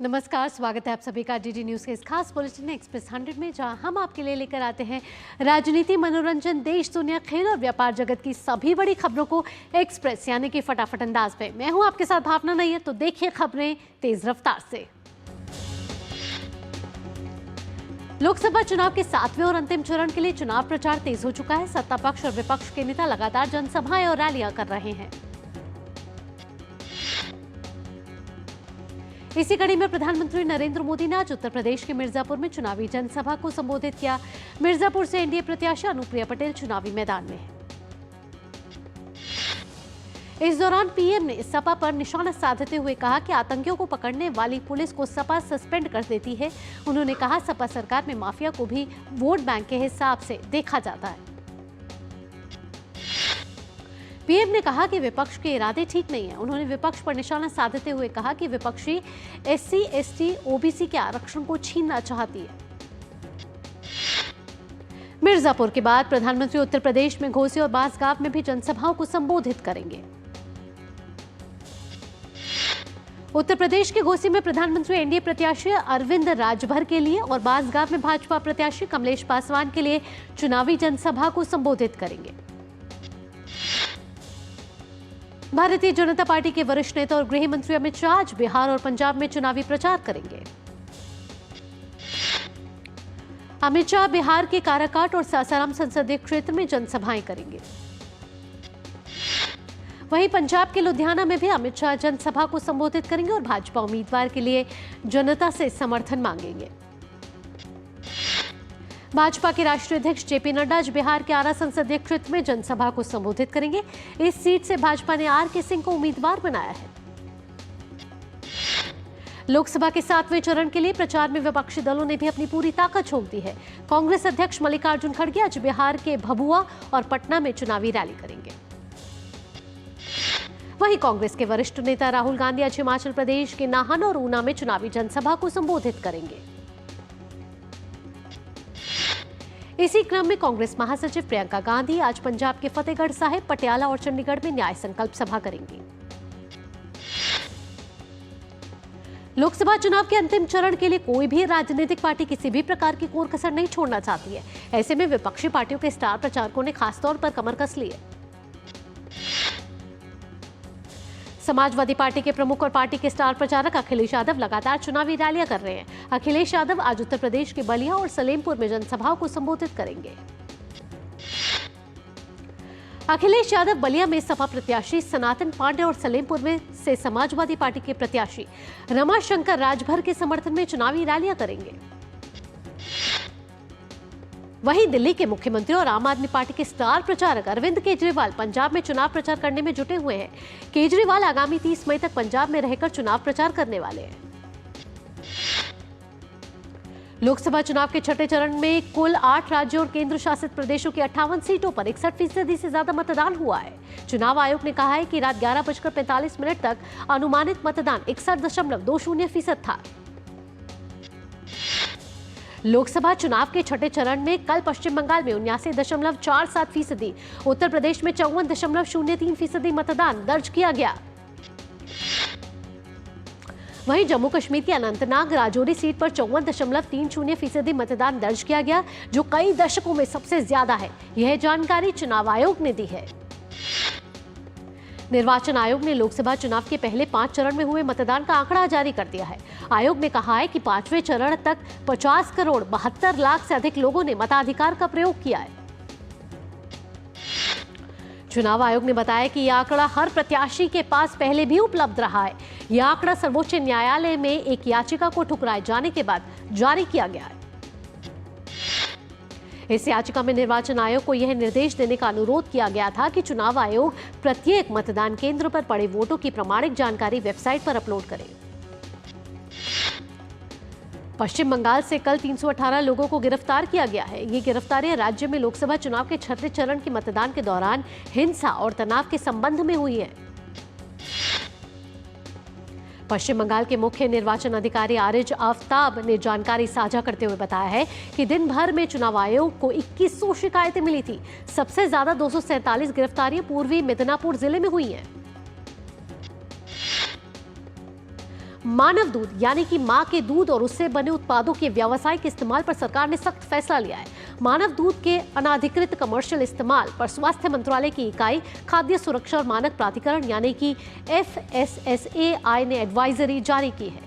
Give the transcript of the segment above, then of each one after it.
नमस्कार, स्वागत है आप सभी का डीडी न्यूज के इस खास बुलेटिन एक्सप्रेस 100 में, जहां हम आपके लिए लेकर आते हैं राजनीति, मनोरंजन, देश दुनिया, खेल और व्यापार जगत की सभी बड़ी खबरों को एक्सप्रेस यानी कि फटाफट अंदाज में। मैं हूं आपके साथ भावना नैयर। तो देखिए खबरें तेज रफ्तार से। लोकसभा चुनाव के 7वें और अंतिम चरण के लिए चुनाव प्रचार तेज हो चुका है। सत्ता पक्ष और विपक्ष के नेता लगातार जनसभाएं और रैलियां कर रहे हैं। इसी कड़ी में प्रधानमंत्री नरेंद्र मोदी ने आज उत्तर प्रदेश के मिर्जापुर में चुनावी जनसभा को संबोधित किया। मिर्जापुर से एनडीए प्रत्याशी अनुप्रिया पटेल चुनावी मैदान में हैं। इस दौरान पीएम ने सपा पर निशाना साधते हुए कहा कि आतंकियों को पकड़ने वाली पुलिस को सपा सस्पेंड कर देती है। उन्होंने कहा, सपा सरकार में माफिया को भी वोट बैंक के हिसाब से देखा जाता है। पीएम ने कहा कि विपक्ष के इरादे ठीक नहीं है। उन्होंने विपक्ष पर निशाना साधते हुए कहा कि विपक्षी एससी, एसटी, ओबीसी के आरक्षण को छीनना चाहती है। मिर्जापुर के बाद प्रधानमंत्री उत्तर प्रदेश में घोसी और बांसगांव में भी जनसभाओं को संबोधित करेंगे। उत्तर प्रदेश के घोसी में प्रधानमंत्री एनडीए प्रत्याशी अरविंद राजभर के लिए और बांसगांव में भाजपा प्रत्याशी कमलेश पासवान के लिए चुनावी जनसभा को संबोधित करेंगे। भारतीय जनता पार्टी के वरिष्ठ नेता और गृह मंत्री अमित शाह आज बिहार और पंजाब में चुनावी प्रचार करेंगे। अमित शाह बिहार के काराकाट और सासाराम संसदीय क्षेत्र में जनसभाएं करेंगे। वहीं पंजाब के लुधियाना में भी अमित शाह जनसभा को संबोधित करेंगे और भाजपा उम्मीदवार के लिए जनता से समर्थन मांगेंगे। भाजपा के राष्ट्रीय अध्यक्ष जेपी नड्डा आज बिहार के आरा संसदीय क्षेत्र में जनसभा को संबोधित करेंगे। इस सीट से भाजपा ने आर.के. सिंह को उम्मीदवार बनाया है। लोकसभा के 7वें चरण के लिए प्रचार में विपक्षी दलों ने भी अपनी पूरी ताकत झोंक दी है। कांग्रेस अध्यक्ष मल्लिकार्जुन खड़गे आज बिहार के भभुआ और पटना में चुनावी रैली करेंगे। वहीं कांग्रेस के वरिष्ठ नेता राहुल गांधी आज हिमाचल प्रदेश के नाहन और ऊना में चुनावी जनसभा को संबोधित करेंगे। इसी क्रम में कांग्रेस महासचिव प्रियंका गांधी आज पंजाब के फतेहगढ़ साहिब, पटियाला और चंडीगढ़ में न्याय संकल्प सभा करेंगी। लोकसभा चुनाव के अंतिम चरण के लिए कोई भी राजनीतिक पार्टी किसी भी प्रकार की कोर कसर नहीं छोड़ना चाहती है। ऐसे में विपक्षी पार्टियों के स्टार प्रचारकों ने खासतौर पर कमर कस ली है। समाजवादी पार्टी के प्रमुख और पार्टी के स्टार प्रचारक अखिलेश यादव लगातार चुनावी रैलियां कर रहे हैं। अखिलेश यादव आज उत्तर प्रदेश के बलिया और सलेमपुर में जनसभाओं को संबोधित करेंगे। अखिलेश यादव बलिया में सपा प्रत्याशी सनातन पांडे और सलेमपुर में से समाजवादी पार्टी के प्रत्याशी रमाशंकर राजभर के समर्थन में चुनावी रैलियां करेंगे। वहीं दिल्ली के मुख्यमंत्री और आम आदमी पार्टी के स्टार प्रचारक अरविंद केजरीवाल पंजाब में चुनाव प्रचार करने में जुटे हुए हैं। केजरीवाल आगामी 30 मई तक पंजाब में रहकर चुनाव प्रचार करने वाले हैं। लोकसभा चुनाव के 6ठे चरण में कुल 8 राज्यों और केंद्र शासित प्रदेशों की 58 सीटों पर 61% से ज्यादा मतदान हुआ है। चुनाव आयोग ने कहा है कि रात 11:45 तक अनुमानित मतदान 61.20% था। लोकसभा चुनाव के 6ठे चरण में कल पश्चिम बंगाल में 79.47%, उत्तर प्रदेश में 54.03% मतदान दर्ज किया गया। वहीं जम्मू कश्मीर के अनंतनाग राजौरी सीट पर 54.30% मतदान दर्ज किया गया, जो कई दशकों में सबसे ज्यादा है। यह जानकारी चुनाव आयोग ने दी है। निर्वाचन आयोग ने लोकसभा चुनाव के पहले 5 चरण में हुए मतदान का आंकड़ा जारी कर दिया है। आयोग ने कहा है कि 5वें चरण तक 50 करोड़ 72 लाख से अधिक लोगों ने मताधिकार का प्रयोग किया है। चुनाव आयोग ने बताया कि यह आंकड़ा हर प्रत्याशी के पास पहले भी उपलब्ध रहा है। यह आंकड़ा सर्वोच्च न्यायालय में एक याचिका को ठुकराए जाने के बाद जारी किया गया है। इस याचिका में निर्वाचन आयोग को यह निर्देश देने का अनुरोध किया गया था कि चुनाव आयोग प्रत्येक मतदान केंद्र पर पड़े वोटों की प्रमाणिक जानकारी वेबसाइट पर अपलोड करे। पश्चिम बंगाल से कल 318 लोगों को गिरफ्तार किया गया है। ये गिरफ्तारियां राज्य में लोकसभा चुनाव के 6ठे चरण के मतदान के दौरान हिंसा और तनाव के संबंध में हुई है। पश्चिम बंगाल के मुख्य निर्वाचन अधिकारी आरिज आफ्ताब ने जानकारी साझा करते हुए बताया है कि दिन भर में चुनाव आयोग को 2100 शिकायतें मिली थी। सबसे ज्यादा 247 गिरफ्तारियां पूर्वी मिदनापुर जिले में हुई हैं। मानव दूध यानी कि मां के दूध और उससे बने उत्पादों के व्यावसायिक इस्तेमाल पर सरकार ने सख्त फैसला लिया है। मानव दूध के अनाधिकृत कमर्शियल इस्तेमाल पर स्वास्थ्य मंत्रालय की इकाई खाद्य सुरक्षा और मानक प्राधिकरण यानी कि FSSAI ने एडवाइजरी जारी की है।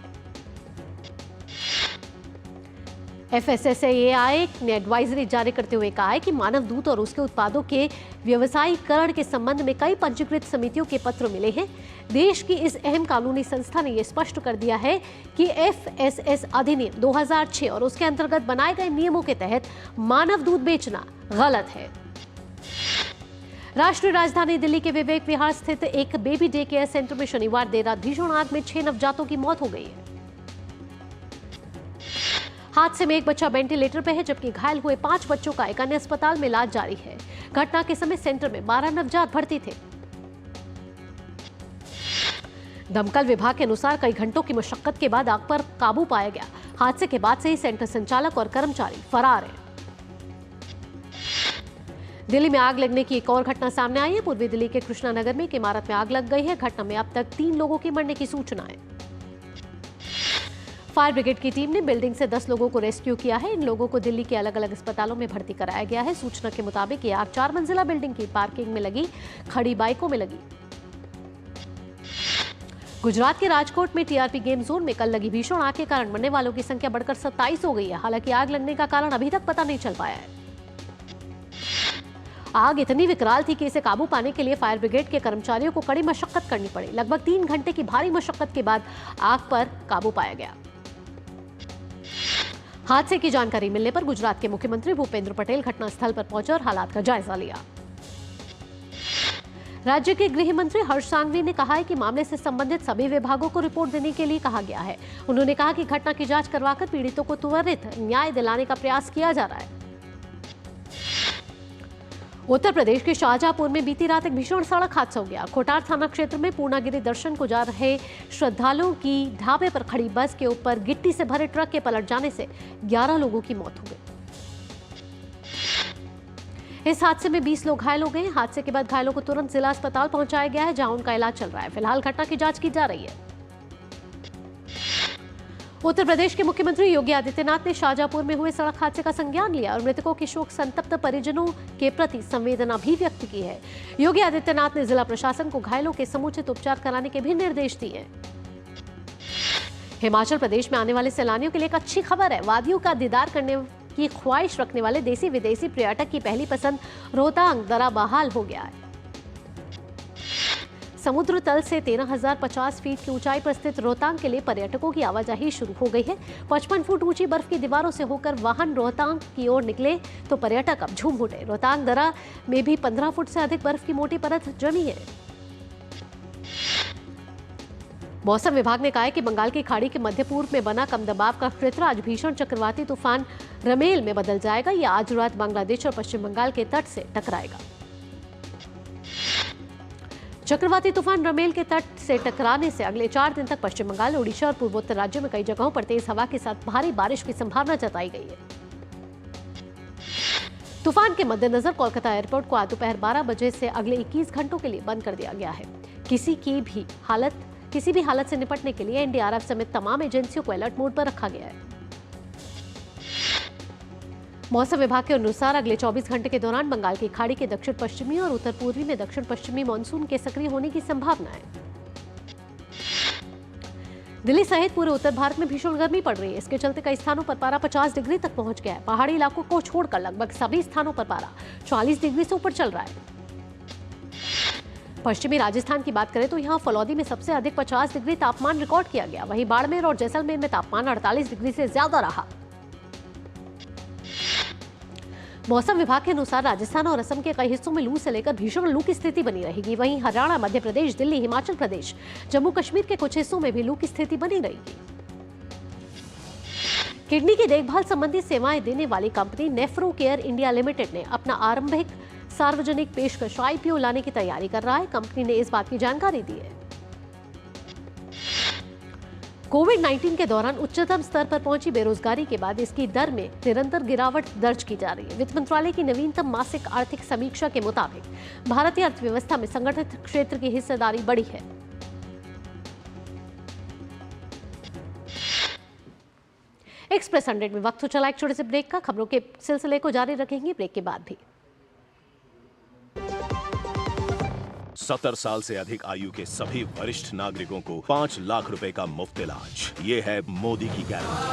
FSSAI ने एडवाइजरी जारी करते हुए कहा है कि मानव दूध और उसके उत्पादों के व्यवसायीकरण के संबंध में कई पंजीकृत समितियों के पत्र मिले हैं। देश की इस अहम कानूनी संस्था ने यह स्पष्ट कर दिया है कि FSS अधिनियम 2006 और उसके अंतर्गत बनाए गए नियमों के तहत मानव दूध बेचना गलत है। राष्ट्रीय राजधानी दिल्ली के विवेक विहार स्थित एक बेबी डे केयर सेंटर में शनिवार देर रात भीषण आग में 6 नवजातों की मौत हो गई है। हादसे में एक बच्चा वेंटिलेटर पर है जबकि घायल हुए 5 बच्चों का एक अन्य अस्पताल में इलाज जारी है। घटना के समय सेंटर में 12 नवजात भर्ती थे। दमकल विभाग के अनुसार कई घंटों की मशक्कत के बाद आग पर काबू पाया गया। हादसे के बाद से ही सेंटर संचालक और कर्मचारी फरार हैं। दिल्ली में आग लगने की एक और घटना सामने आई है। पूर्वी दिल्ली के कृष्णा नगर में एक इमारत में आग लग गई है। घटना में अब तक 3 लोगों के मरने की सूचना है। फायर ब्रिगेड की टीम ने बिल्डिंग से 10 लोगों को रेस्क्यू किया है। इन लोगों को दिल्ली के अलग अलग अस्पतालों में भर्ती कराया गया है। सूचना के मुताबिक ये आग 4 मंजिला बिल्डिंग की पार्किंग में लगी खड़ी बाइकों में लगी। गुजरात के राजकोट में टीआरपी गेम जोन में कल लगी भीषण आग के कारण मरने वालों की संख्या बढ़कर 27 हो गई है। हालांकि आग लगने का कारण अभी तक पता नहीं चल पाया है। आग इतनी विकराल थी कि इसे काबू पाने के लिए फायर ब्रिगेड के कर्मचारियों को कड़ी मशक्कत करनी पड़ी। लगभग 3 घंटे की भारी मशक्कत के बाद आग पर काबू पाया गया। हादसे की जानकारी मिलने पर गुजरात के मुख्यमंत्री भूपेंद्र पटेल घटनास्थल पर पहुंचे और हालात का जायजा लिया। राज्य के गृह मंत्री हर्ष सांघवी ने कहा है कि मामले से संबंधित सभी विभागों को रिपोर्ट देने के लिए कहा गया है। उन्होंने कहा कि घटना की जांच करवाकर पीड़ितों को त्वरित न्याय दिलाने का प्रयास किया जा रहा है। उत्तर प्रदेश के शाहजहांपुर में बीती रात एक भीषण सड़क हादसा हो गया। खोटार थाना क्षेत्र में पूर्णागिरि दर्शन को जा रहे श्रद्धालुओं की ढाबे पर खड़ी बस के ऊपर गिट्टी से भरे ट्रक के पलट जाने से 11 लोगों की मौत हो गई। इस हादसे में 20 लोग घायल हो गए। हादसे के बाद घायलों को तुरंत जिला अस्पताल पहुंचाया गया है जहां उनका इलाज चल रहा है। फिलहाल घटना की जांच की जा रही है। उत्तर प्रदेश के मुख्यमंत्री योगी आदित्यनाथ ने शाहजहांपुर में हुए सड़क हादसे का संज्ञान लिया और मृतकों के शोक संतप्त परिजनों के प्रति संवेदना भी व्यक्त की है। योगी आदित्यनाथ ने जिला प्रशासन को घायलों के समुचित उपचार कराने के भी निर्देश दिए। हिमाचल प्रदेश में आने वाले सैलानियों के लिए एक अच्छी खबर है। वादियों का दीदार करने की ख्वाहिश रखने वाले देसी विदेशी पर्यटक की पहली पसंद रोहतांग दर्रा बहाल हो गया है। समुद्र तल से 13,050 फीट की ऊंचाई पर स्थित रोहतांग के लिए पर्यटकों की आवाजाही शुरू हो गई है। 55 फुट ऊंची बर्फ की दीवारों से होकर वाहन रोहतांग की ओर निकले तो पर्यटक अब झूम उठे। रोहतांग दर्रा में भी 15 फुट से अधिक बर्फ की मोटी परत जमी है। मौसम विभाग ने कहा है कि बंगाल की खाड़ी के मध्य पूर्व में बना कम दबाव का क्षेत्र आज भीषण चक्रवाती तूफान रमेल में बदल जाएगा। यह आज रात बांग्लादेश और पश्चिम बंगाल के तट से टकराएगा। चक्रवाती तूफान रमेल के तट से टकराने से अगले 4 दिन तक पश्चिम बंगाल, ओडिशा और पूर्वोत्तर राज्यों में कई जगहों पर तेज हवा के साथ भारी बारिश की संभावना जताई गई है। तूफान के मद्देनजर कोलकाता एयरपोर्ट को आज दोपहर 12 बजे से अगले 21 घंटों के लिए बंद कर दिया गया है। किसी भी हालत से निपटने के लिए एनडीआरएफ समेत तमाम एजेंसियों को अलर्ट मोड पर रखा गया है। मौसम विभाग के अनुसार अगले 24 घंटे के दौरान बंगाल की खाड़ी के दक्षिण पश्चिमी और उत्तर पूर्वी में दक्षिण पश्चिमी मानसून के सक्रिय होने की संभावना है। दिल्ली सहित पूरे उत्तर भारत में भीषण गर्मी पड़ रही है। इसके चलते कई स्थानों पर पारा 50 डिग्री तक पहुंच गया है। पहाड़ी इलाकों को छोड़कर लगभग सभी स्थानों पर पारा 40 डिग्री से ऊपर चल रहा है। पश्चिमी राजस्थान की बात करें तो यहां फलौदी में सबसे अधिक 50 डिग्री तापमान रिकॉर्ड किया गया। वहीं बाड़मेर और जैसलमेर में तापमान 48 डिग्री से ज्यादा रहा। मौसम विभाग के अनुसार राजस्थान और असम के कई हिस्सों में लू से लेकर भीषण लू की स्थिति बनी रहेगी। वहीं हरियाणा, मध्य प्रदेश, दिल्ली, हिमाचल प्रदेश, जम्मू कश्मीर के कुछ हिस्सों में भी लू की स्थिति बनी रहेगी। किडनी की देखभाल संबंधी सेवाएं देने वाली company nephro care India limited ने अपना आरंभिक सार्वजनिक पेशकश आईपीओ लाने की तैयारी कर रहा है। कंपनी ने इस बात की जानकारी दी है। कोविड-19 के दौरान उच्चतम स्तर पर पहुंची बेरोजगारी के बाद इसकी दर में निरंतर गिरावट दर्ज की जा रही है। वित्त मंत्रालय की नवीनतम मासिक आर्थिक समीक्षा के मुताबिक भारतीय अर्थव्यवस्था में संगठित क्षेत्र की हिस्सेदारी बढ़ी है। एक्सप्रेस 100 में वक्त हो चला एक छोटे से ब्रेक का। खबरों के सिलसिले को जारी रखेंगे ब्रेक के बाद भी। 70 साल से अधिक आयु के सभी वरिष्ठ नागरिकों को 5 लाख रुपए का मुफ्त इलाज। ये है मोदी की गारंटी।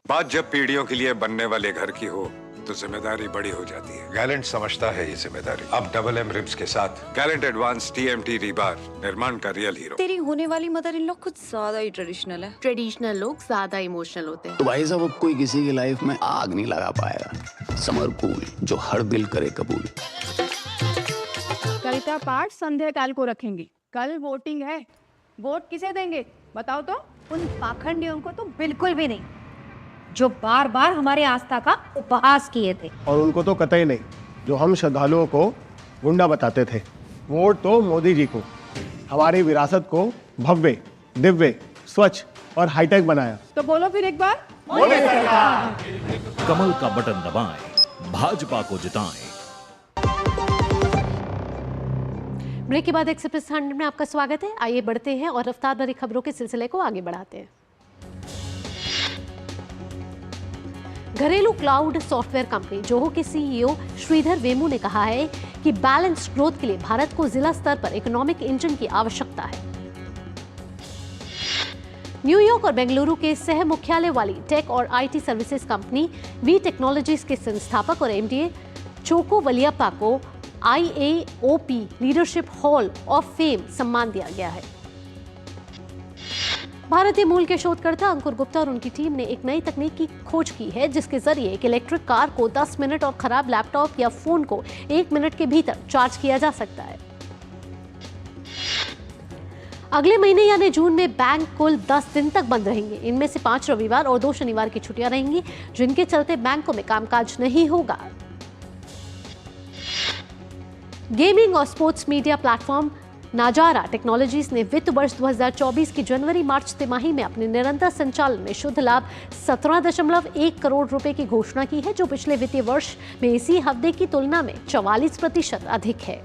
बात जब पीढ़ियों के लिए बनने वाले घर की हो तो जिम्मेदारी बड़ी हो जाती है। गैलेंट समझता है ये जिम्मेदारी। अब डबल एम रिब्स के साथ गैलेंट एडवांस TMT रीबार, निर्माण का रियल हीरो। तेरी होने वाली मदर इन लॉ कुछ ज्यादा ही ट्रेडिशनल है। ट्रेडिशनल लोग ज्यादा इमोशनल होते हैं। तो भाई साहब, अब कोई किसी की लाइफ में आग नहीं लगा पाएगा। समर कूल, जो हर दिल करे कबूल। कविता पाठ संध्याकाल को रखेंगे। कल वोटिंग है, वोट किसे देंगे बताओ तो? उन पाखंडियों को तो बिल्कुल भी नहीं, जो बार बार हमारे आस्था का उपहास किए थे। और उनको तो कतई नहीं, जो हम श्रद्धालुओं को गुंडा बताते थे। वोट तो मोदी जी को, हमारी विरासत को भव्य, दिव्य, स्वच्छ और हाईटेक बनाया। तो बोलो फिर एक बार, कमल का बटन दबाएं, भाजपा को जिताएं। ब्रेक के बाद एक्सप्रेस 100 में आपका स्वागत है। आइए बढ़ते हैं और रफ्तार भरी खबरों के सिलसिले को आगे बढ़ाते हैं। घरेलू क्लाउड सॉफ्टवेयर कंपनी जोहो के CEO श्रीधर वेमू ने कहा है कि बैलेंस्ड ग्रोथ के लिए भारत को जिला स्तर पर इकोनॉमिक इंजन की आवश्यकता है। न्यूयॉर्क और बेंगलुरु के सह मुख्यालय वाली टेक और IT services company Vee technologies के संस्थापक और MD चोको वलियप्पा को IAOP leadership hall of fame सम्मान दिया गया है। भारतीय मूल के शोधकर्ता अंकुर गुप्ता और उनकी टीम ने एक नई तकनीक की खोज की है जिसके जरिए एक इलेक्ट्रिक कार को 10 मिनट और खराब लैपटॉप या फोन को 1 मिनट के भीतर चार्ज किया जा सकता है। अगले महीने यानी जून में बैंक कुल 10 दिन तक बंद रहेंगे। इनमें से 5 रविवार और 2 शनिवार की छुट्टियां रहेंगी, जिनके चलते बैंकों में कामकाज नहीं होगा। गेमिंग और स्पोर्ट्स मीडिया प्लेटफॉर्म नाजारा टेक्नोलॉजीज ने वित्त वर्ष 2024 की जनवरी-मार्च तिमाही में अपने निरंतर संचालन में शुद्ध लाभ 17.1 करोड़ रुपए की घोषणा की है, जो पिछले वित्तीय वर्ष में इसी हफ्ते की तुलना में 44% अधिक है।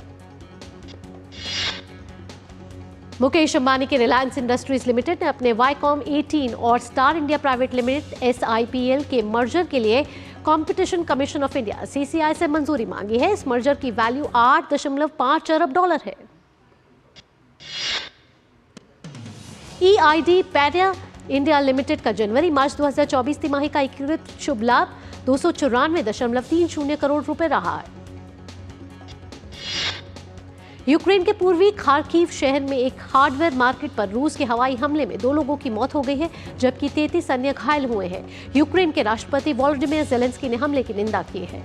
मुकेश अंबानी के रिलायंस इंडस्ट्रीज लिमिटेड ने अपने वाईकॉम 18 और star India private limited SIPL के मर्जर के लिए competition commission of India CCI से मंजूरी मांगी है। इस मर्जर की वैल्यू $8.5 अरब है। EID पैरिया इंडिया लिमिटेड का जनवरी-मार्च 2024 तिमाही का एकीकृत शुभ लाभ 294.30 करोड़ रुपए रहा है। यूक्रेन के पूर्वी खार्किव शहर में एक हार्डवेयर मार्केट पर रूस के हवाई हमले में 2 लोगों की मौत हो गई है, जबकि 33 अन्य घायल हुए हैं। यूक्रेन के राष्ट्रपति वोलोडिमिर ज़ेलेंस्की ने हमले की निंदा की है।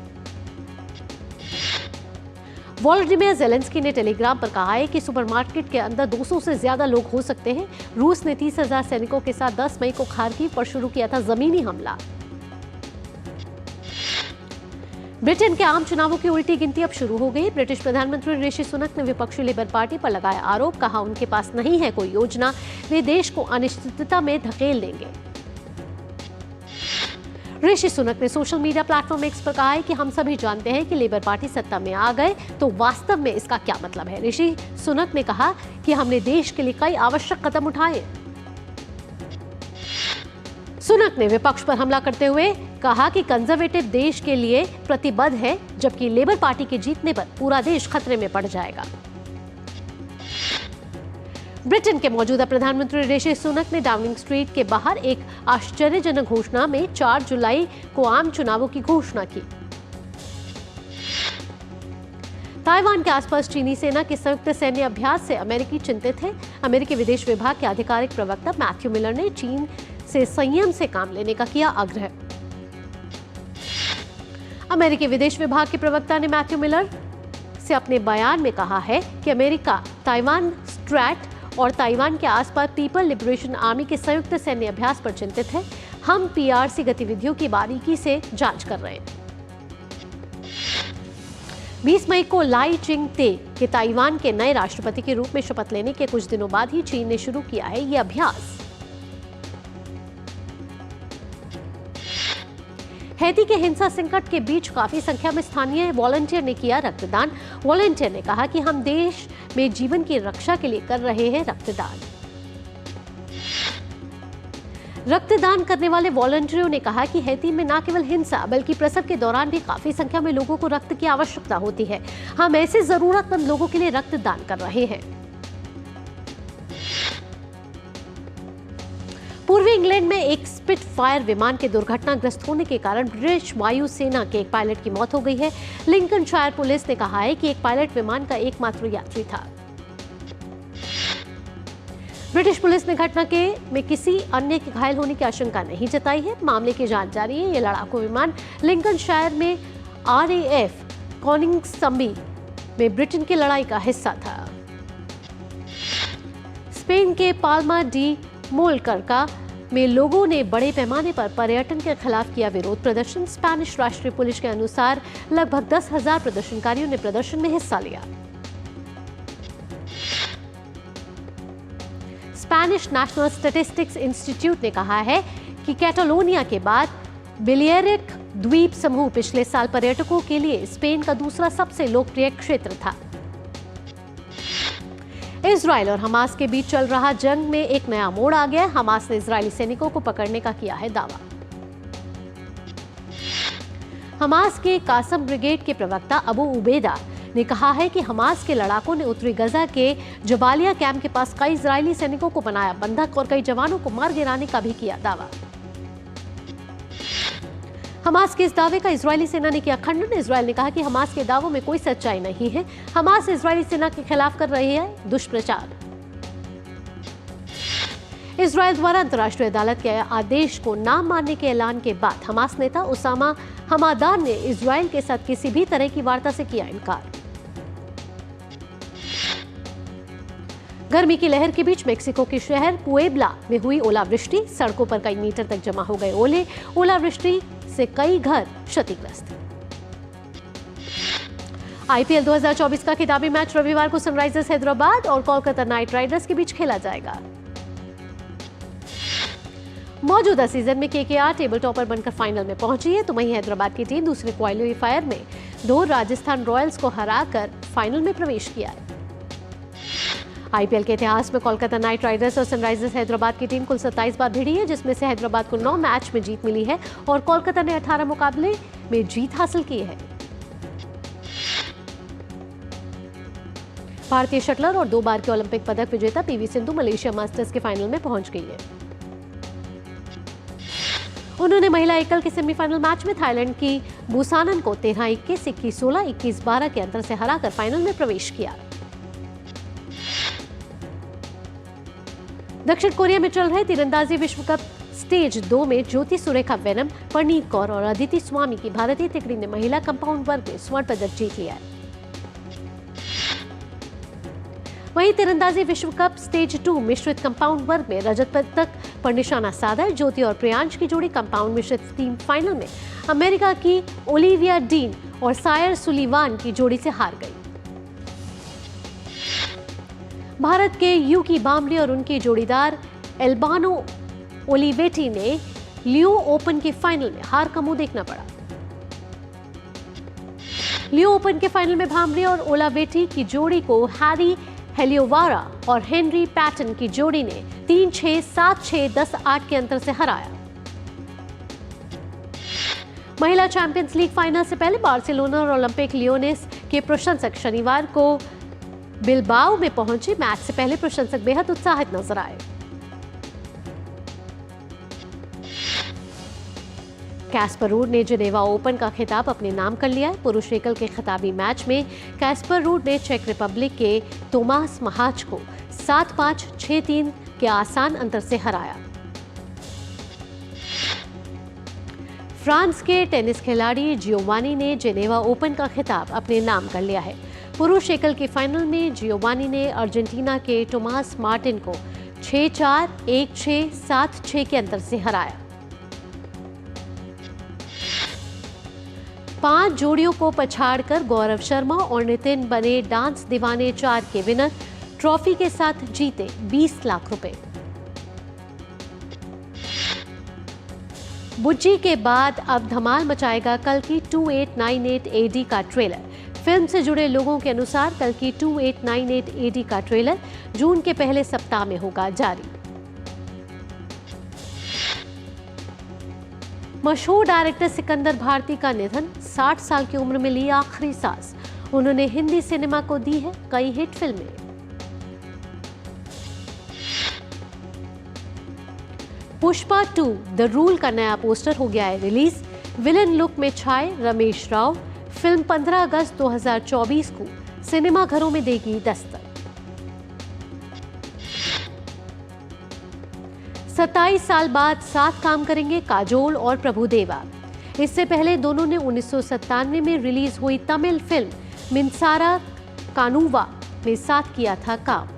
वोलोडिमिर ज़ेलेंस्की ने टेलीग्राम पर कहा है कि सुपरमार्केट के अंदर 200 से ज्यादा लोग हो सकते हैं। रूस ने 30,000 सैनिकों के साथ 10 मई को खार्किव पर शुरू किया था जमीनी हमला। ब्रिटेन के आम चुनावों की उल्टी गिनती अब शुरू हो गई। ब्रिटिश प्रधानमंत्री ऋषि सुनक ने विपक्षी लेबर पार्टी पर लगाया आरोप, कहा उनके पास नहीं है कोई योजना, वे देश को अनिश्चितता में धकेल देंगे। ऋषि सुनक ने सोशल मीडिया प्लेटफॉर्म X पर कहा है कि हम सभी जानते हैं कि लेबर पार्टी सत्ता में आ गए तो वास्तव में इसका क्या मतलब है। ऋषि सुनक ने कहा कि हमने देश के लिए कई आवश्यक कदम उठाए। सुनक ने विपक्ष पर हमला करते हुए कहा कि कंजर्वेटिव देश के लिए प्रतिबद्ध है, जबकि लेबर पार्टी के जीतने पर पूरा देश खतरे में पड़ जाएगा। ब्रिटेन के मौजूदा प्रधानमंत्री ऋषि सुनक ने डाउनिंग स्ट्रीट के बाहर एक आश्चर्यजनक घोषणा में 4 जुलाई को आम चुनावों की घोषणा की। ताइवान के आसपास चीनी सेना के संयुक्त सैन्य अभ्यास से अमेरिकी चिंतित है। अमेरिकी विदेश विभाग के आधिकारिक प्रवक्ता मैथ्यू मिलर ने चीन से संयम से काम लेने का किया आग्रह। अमेरिकी विदेश विभाग के प्रवक्ता ने मैथ्यू मिलर से अपने बयान में कहा है कि अमेरिका ताइवान स्ट्रैट और ताइवान के आसपास पीपल लिबरेशन आर्मी के संयुक्त सैन्य अभ्यास पर चिंतित है। हम PRC गतिविधियों की बारीकी से जांच कर रहे हैं। 20 मई को लाई चिंग ते के ताइवान के नए राष्ट्रपति के रूप में शपथ लेने के कुछ दिनों बाद ही चीन ने शुरू किया है यह अभ्यास। हैती के हिंसा संकट के बीच काफी संख्या में स्थानीय वॉलंटियर ने किया रक्तदान। वॉलंटियर ने कहा कि हम देश में जीवन की रक्षा के लिए कर रहे हैं रक्तदान। रक्तदान करने वाले वॉलंटियरों ने कहा कि हैती में न केवल हिंसा बल्कि प्रसव के दौरान भी काफी संख्या में लोगों को रक्त की आवश्यकता होती है। हम ऐसे जरूरतमंद लोगों के लिए रक्तदान कर रहे हैं। पूर्वी इंग्लैंड में एक स्पिटफायर विमान के दुर्घटनाग्रस्त होने के कारण ब्रिटिश वायुसेना के एक पायलट की मौत हो गई है। लिंकनशायर पुलिस ने कहा है कि एक पायलट विमान का एकमात्र यात्री था। ब्रिटिश पुलिस ने घटना में किसी अन्य के घायल होने की आशंका नहीं जताई है। मामले की जांच जारी है। यह लड़ाकू विमान लिंकनशायर में RAF कॉनिंग्सबी में ब्रिटेन की लड़ाई का हिस्सा था। स्पेन के पाल्मा डी मोलकरका में लोगों ने बड़े पैमाने पर पर्यटन के खिलाफ किया विरोध प्रदर्शन। स्पेनिश राष्ट्रीय पुलिस के अनुसार लगभग 10,000 प्रदर्शनकारियों ने प्रदर्शन में हिस्सा लिया। स्पेनिश नेशनल स्टैटिस्टिक्स इंस्टीट्यूट ने कहा है कि कैटालोनिया के बाद बेलेरिक द्वीप समूह पिछले साल पर्यटकों के लिए स्पेन का दूसरा सबसे लोकप्रिय क्षेत्र था। इजराइल और हमास के बीच चल रहा जंग में एक नया मोड़ आ गया। हमास ने इजरायली सैनिकों को पकड़ने का किया है दावा। हमास के कासम ब्रिगेड के प्रवक्ता अबू उबैदा ने कहा है कि हमास के लड़ाकों ने उत्तरी गजा के जबालिया कैंप के पास कई इजरायली सैनिकों को बनाया बंधक और कई जवानों को मार गिराने का भी किया दावा। हमास के इस दावे का इजरायली सेना ने किया खंडन। इजरायल ने कहा कि हमास के दावों में कोई सच्चाई नहीं है। हमास इजरायली सेना के खिलाफ कर रही है दुष्प्रचार। इजरायल द्वारा अंतर्राष्ट्रीय अदालत के आदेश को न मानने के ऐलान के बाद हमास नेता उसामा हमादान ने इजरायल के साथ किसी भी तरह की वार्ता से किया इनकार। गर्मी की लहर के बीच मेक्सिको के शहर पुएब्ला में हुई ओलावृष्टि। सड़कों पर कई मीटर तक जमा हो गए ओले। ओलावृष्टि से कई घर क्षतिग्रस्त। IPL 2024 का खिताबी मैच रविवार को सनराइजर्स हैदराबाद और कोलकाता नाइट राइडर्स के बीच खेला जाएगा। मौजूदा सीजन में KKR टेबल टॉपर बनकर फाइनल में पहुंची है, तो वहीं हैदराबाद की टीम दूसरे क्वालिफायर में 2 राजस्थान रॉयल्स को हराकर फाइनल में प्रवेश किया है। IPL के इतिहास में कोलकाता नाइट राइडर्स और सनराइजर्स हैदराबाद की टीम कुल 27 बार भिड़ी है, जिसमें से हैदराबाद को 9 मैच में जीत मिली है और कोलकाता ने 18 मुकाबले में जीत हासिल की है। भारतीय शटलर और 2 बार के ओलंपिक पदक विजेता PV सिंधु मलेशिया मास्टर्स के फाइनल में पहुंच गई है। उन्होंने महिला एकल के सेमीफाइनल मैच में थाईलैंड की बुसानन को 13-21, 21-16, 21-12 के अंतर से हराकर फाइनल में प्रवेश किया। दक्षिण कोरिया में चल रहे तीरंदाजी विश्व कप स्टेज 2 में ज्योति सुरेखा वेनम, परनीत कौर और अदिति स्वामी की भारतीय टुकड़ी ने महिला कंपाउंड वर्ग में स्वर्ण पदक जीत लिया है। वहीं तीरंदाजी विश्व कप स्टेज 2 मिश्रित कंपाउंड वर्ग में रजत पदक पर निशाना साधा है। ज्योति और प्रियांश की जोड़ी कंपाउंड मिश्रित टीम फाइनल में अमेरिका की ओलिविया डीन और सायर सुलीवान की जोड़ी से हार गई। भारत के यूकी बाम्बली और उनकी जोड़ीदार एल्बानो ओलिवेटी ने लियो ओपन के फाइनल में हार का मुंह देखना पड़ा। लियो ओपन के फाइनल में भाम्बली और ओलावेटी की जोड़ी को हैरी हेलियोवारा और हेनरी पैटन की जोड़ी ने 3-6, 7-6, 10-8 के अंतर से हराया। महिला चैंपियंस लीग फाइनल से पहले बार्सिलोना और ओलंपिक लियोनेस के प्रशंसक शनिवार को बिलबाओ में पहुंचे। मैच से पहले प्रशंसक बेहद उत्साहित नजर आए। कैस्पर रूड ने जिनेवा ओपन का खिताब अपने नाम कर लिया है। पुरुष एकल के खिताबी मैच में कैस्पर रूड ने चेक रिपब्लिक के तोमास महाच को 7-5, 6-3 के आसान अंतर से हराया। फ्रांस के टेनिस खिलाड़ी जियोवानी ने जिनेवा ओपन का खिताब अपने नाम कर लिया है। पुरुष एकल के फाइनल में जियोवानी ने अर्जेंटीना के टोमास मार्टिन को 6-4, 1-6, 7-6 के अंतर से हराया। 5 जोड़ियों को पछाड़कर गौरव शर्मा और नितिन बने डांस दीवाने 4 के विनर। ट्रॉफी के साथ जीते 20 लाख रुपए। बुज्जी के बाद अब धमाल मचाएगा कल की 2898 AD का ट्रेलर। फिल्म से जुड़े लोगों के अनुसार कल की 2898 AD का ट्रेलर जून के पहले सप्ताह में होगा जारी। मशहूर डायरेक्टर सिकंदर भारती का निधन, 60 साल की उम्र में ली आखिरी सांस। उन्होंने हिंदी सिनेमा को दी है कई हिट फिल्में। पुष्पा 2 द रूल का नया पोस्टर हो गया है रिलीज। विलन लुक में छाए रमेश राव। फिल्म 15 अगस्त 2024 को सिनेमाघरों में देगी दस्तक। 27 साल बाद साथ काम करेंगे काजोल और प्रभुदेवा। इससे पहले दोनों ने 1997 में रिलीज हुई तमिल फिल्म मिंसारा कानूवा में साथ किया था काम।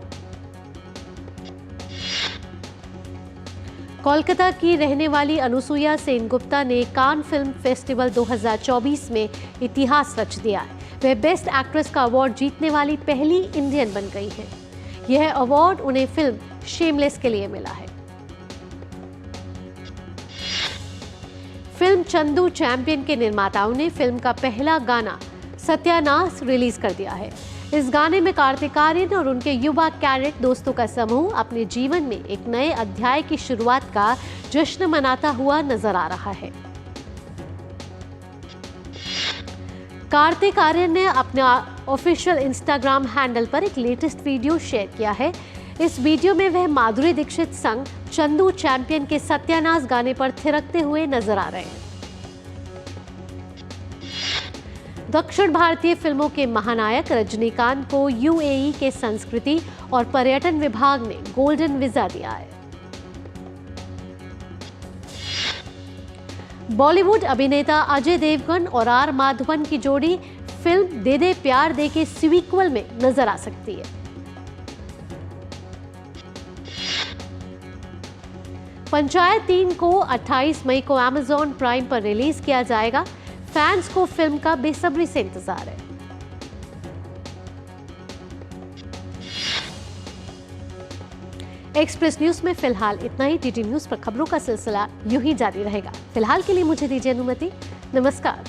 कोलकाता की रहने वाली अनुसुईया सेनगुप्ता ने कान फिल्म फेस्टिवल 2024 में इतिहास रच दिया है। वह बेस्ट एक्ट्रेस का अवार्ड जीतने वाली पहली इंडियन बन गई हैं। यह अवार्ड उन्हें फिल्म शेमलेस के लिए मिला है। फिल्म चंदू चैंपियन के निर्माताओं ने फिल्म का पहला गाना सत्यानाश रिलीज कर दिया है। इस गाने में कार्तिक आर्यन और उनके युवा कैडेट दोस्तों का समूह अपने जीवन में एक नए अध्याय की शुरुआत का जश्न मनाता हुआ नजर आ रहा है। कार्तिक आर्यन ने अपने ऑफिशियल इंस्टाग्राम हैंडल पर एक लेटेस्ट वीडियो शेयर किया है। इस वीडियो में वह माधुरी दीक्षित संग चंदू चैंपियन के सत्यानाश गाने पर थिरकते हुए नजर आ रहे हैं। दक्षिण भारतीय फिल्मों के महानायक रजनीकांत को यूएई के संस्कृति और पर्यटन विभाग ने गोल्डन वीजा दिया है। बॉलीवुड अभिनेता अजय देवगन और आर माधवन की जोड़ी फिल्म दे दे प्यार दे के सीक्वल में नजर आ सकती है। पंचायत 3 को 28 मई को अमेज़न प्राइम पर रिलीज किया जाएगा। फैंस को फिल्म का बेसब्री से इंतजार है। एक्सप्रेस न्यूज में फिलहाल इतना ही। टीटी न्यूज पर खबरों का सिलसिला यूं ही जारी रहेगा। फिलहाल के लिए मुझे दीजिए अनुमति। नमस्कार।